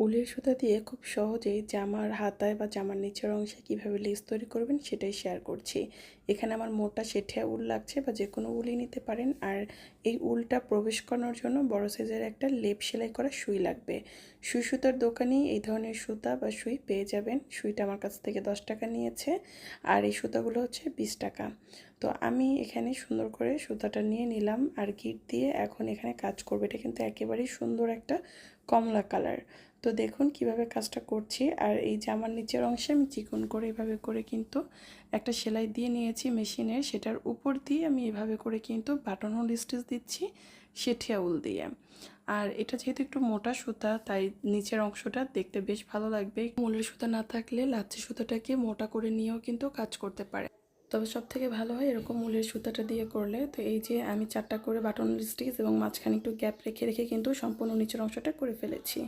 উলের সুতা দিয়ে খুব সহজেই জামার হাতায় বা জামার নিচের অংশে কীভাবে লেস তৈরি করবেন সেটাই শেয়ার করছি। এখানে আমার মোটা সেঠিয়া উল লাগছে বা যে কোনো উলই নিতে পারেন। আর এই উলটা প্রবেশ করানোর জন্য বড় সাইজের একটা লেপ সেলাই করা সুই লাগবে। সুই সুতার দোকানেই এই ধরনের সুতা বা সুই পেয়ে যাবেন। সুইটা আমার কাছ থেকে 10 টাকা নিয়েছে আর এই সুতাগুলো হচ্ছে 20 টাকা। তো আমি এখানে সুন্দর করে সুতাটা নিয়ে নিলাম আর গিট দিয়ে এখন এখানে কাজ করবো। এটা কিন্তু একেবারেই সুন্দর একটা কমলা কালার। তো দেখুন কিভাবে কাজটা করছি। আর এই জামার নিচের অংশে আমি চিকন করে এভাবে করে কিন্তু একটা সেলাই দিয়ে নিয়েছি মেশিনের, সেটার উপর দিয়ে আমি এভাবে করে কিন্তু বাটন হোল স্টিচ দিচ্ছি সেঠিয়া উল দিয়ে। আর এটা যেহেতু একটু মোটা সুতা তাই নিচের অংশটা দেখতে বেশ ভালো লাগবে। উলের সুতা না থাকলে লাচ্ছি সুতাটাকে মোটা করে নিয়েও কিন্তু কাজ করতে পারে, তবে সব থেকে ভালো হয় এরকম উলের সুতাটা দিয়ে করলে। তো এই যে আমি 4টা করে বাটন স্টিচ এবং মাঝখানে একটু গ্যাপ রেখে রেখে কিন্তু সম্পূর্ণ নিচের অংশটা করে ফেলেছি।